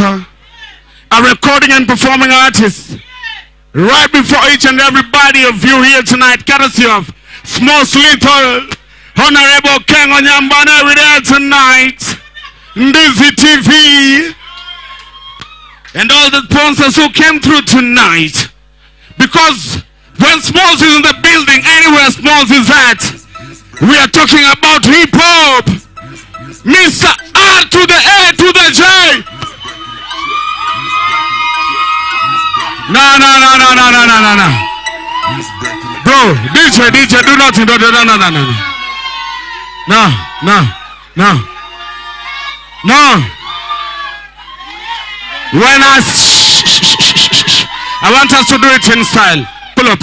promoter, a recording and performing artist, right before each and everybody of you here tonight, courtesy of Smalls Little, Honorable Ken Onyambane with there tonight, Ndizi TV, and all the sponsors who came through tonight. Because when Smalls is in the building, anywhere Smalls is at, we are talking about hip hop. Mr. R to the A to the J. No. Bro, DJ, do nothing. No. When I want us to do it in style. Pull up.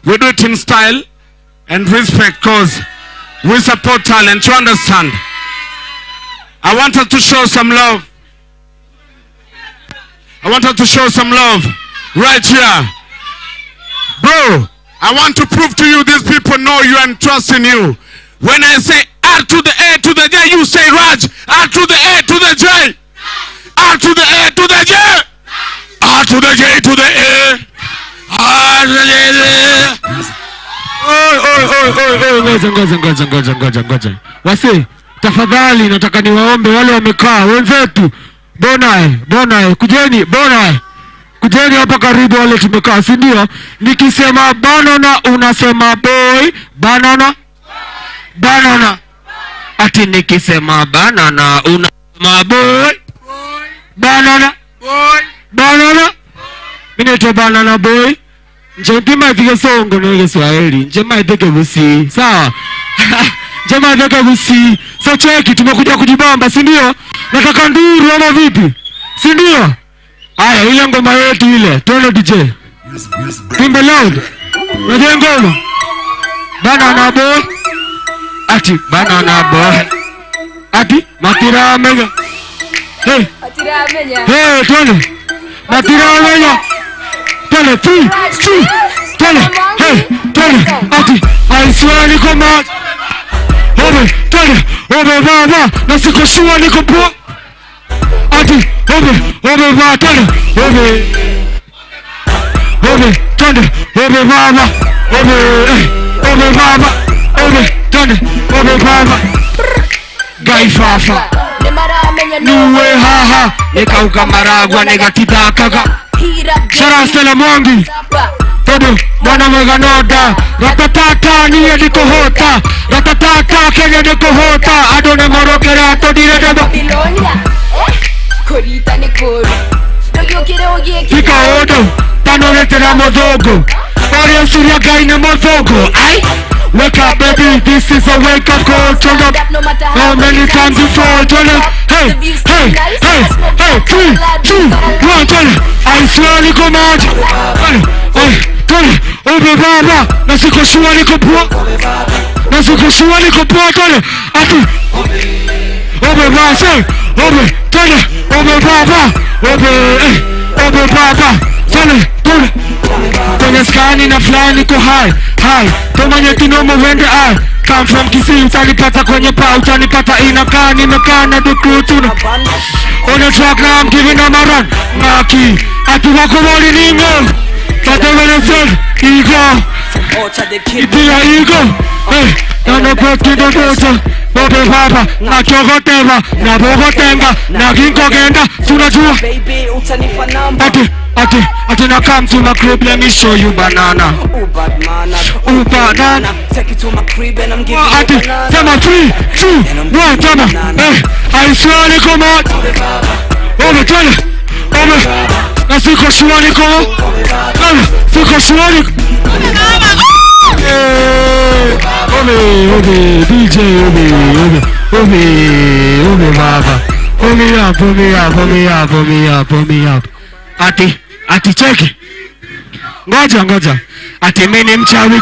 We do it in style and respect, cause we support talent. You understand? I want us to show some love. Right here. Bro, I want to prove to you these people know you and trust in you. When I say R to the A to the J, you say Raj. R to the A to the J. R to the A to the J. R to the J to the A. R to the A. Ngoja. Wasi, tafadhali nataka niwaombe wale wamekaa wenzetu. Bonae, kujeni hapa karibu wale tumekaa, si ndio? Nikisema banana unasema boy, banana. Ati nikisema banana unasema boy, banana. Mimi naitwa Banana Boy. Njema ipige songo na Kiswahili. Njema ipige busi. Sawa? Njema ipige busi. So cheki tumekuja kujibamba, si ndio? Nataka nduru ama vipi? Si ndio? Haya, ile ngoma yetu ile. Tuone DJ. Timbe loud. Unajua ngoma? Banana Boy. Ati Banana Boy. Ati Matira Amenya. Hey, tuone. Matira Amenya. Tuone, tuone. Ati, I swear niko mad. Tuone. Baba, na siko sure niko poa. Ati, baba, tuone. Tuone, baba. Tuone, baba. Gai fafa. Nuwe haha. Eka ukamaragwa negatita kaka. Sharastela mwangi. Todo mwana mwega noda. Ratatata niye niko hota. Ratatata kenya niko hota. Adone morokera todire deba. Pika odo. Tanoletera modogo. Oreo surya gaine modogo. Ay. Wake up baby, this is a wake up call. Turn up, how many times you fall? Turn up, hey, 3, 2, 1, turn up. I swear niko mad. Turn up, obe baba. Nasiko shua niko poa, turn up. Ati, obe baba, say, obe, turn up, obe baba, obe baba, turn up. Kwenye skani na fly niko high. Tomanye tinomo wende I come from Kisii, utanipata kwenye pa, utanipata inakaa, nimekaa na dukutuna. On the track now I'm giving them a run. Naki, ati wako moli ningo. Tate wene ego. Ipia ego. Nano poti ndo doto. Bobe baba, na kyogo tema, na bogo tenga, na ginko genda, tunajua. Ati na come to my crib, let me show you banana. Banana. Take it to my crib and I'm giving you ati, banana. Tama 3, 2, 1, tama. I swear ni come out. Obe, tana. Obe. Na siko shwani come out. Siko shwani. Obe, DJ, obe, baba. Pull me up. Ati cheki. Ngoja. Ati mimi mchawi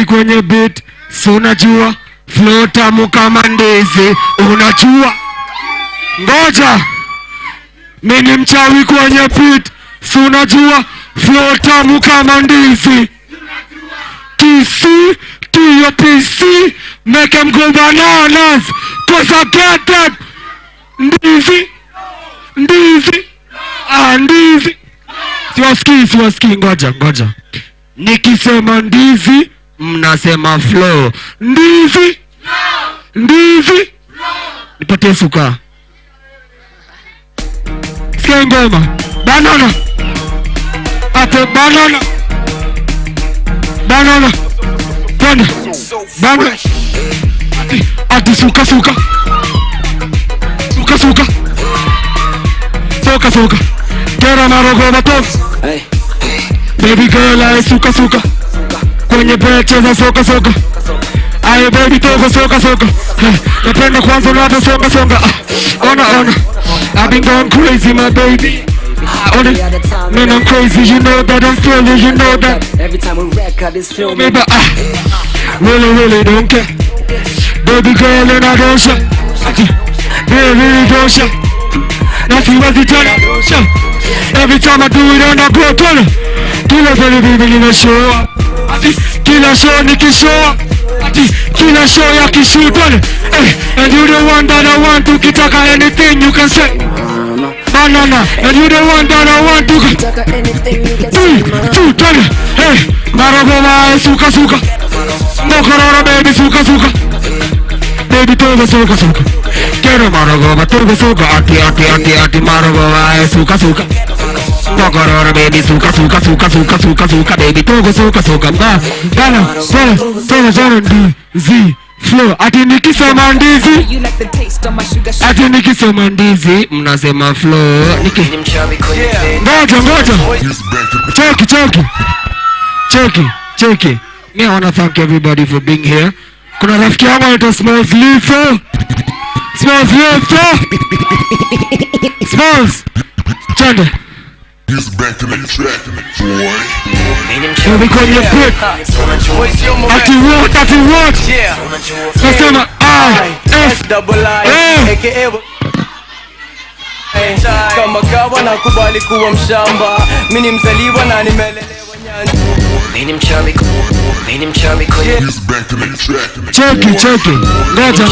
kwenye beat. Si unajua flow tamu kama ndizi. Unajua. Ngoja. Mimi mchawi kwenye beat. Si unajua flow tamu kama ndizi. TC to your PC. Make them go bananas. Cause I get that. Ndizi. Ndizi. Ndizi. Siwasikii, ngoja. Nikisema ndizi, mnasema flow. Ndizi. Ndizi. Nipatie suka. Sikia ngoma. Banana. Ate banana. Banana. Banana. Ate suka. Suka. Kera marogo batof. Baby girl ay suka. Kwenye bed cheza soka. Ay baby toka soka. Napenda kwanza unata songa. Ona. I've been going crazy my baby. Man I'm crazy, you know that I'm feeling, you know that. Every time we record this film. Maybe really don't care. Baby girl and I don't show. Really don't show. Nothing was it on. Every time I do it on I go to it. Killer baby in a show. Killer show Nicky show. Killer show ya kishoot on it. And you the one that I want to kitaka anything you can say. Banana, and you the one that I want to kitaka anything you can say. Two, hey, Maragoma suka. Mokorora baby suka. Baby toga soka. Kero Maragoma toga soka. Ati Maragoma suka. Mokorora baby suka. Baby toga soka. Bana, Z. Flow, ati nikisema ndizi. Ati nikisema ndizi, mnasema flow. Ngoja. Cheki. I wanna thank everybody for being here. Kuna rafiki yangu anaitwa Smalls Lifo. Smalls. Chande. He's back in the track, boy. We call you quick. Ati what? Nasema kama kawa na kubali kuwa mshamba. Mini mzaliwa na nimelelewa Nyanza. Mini mchawi. He's back in the track. Cheki. Ngoja.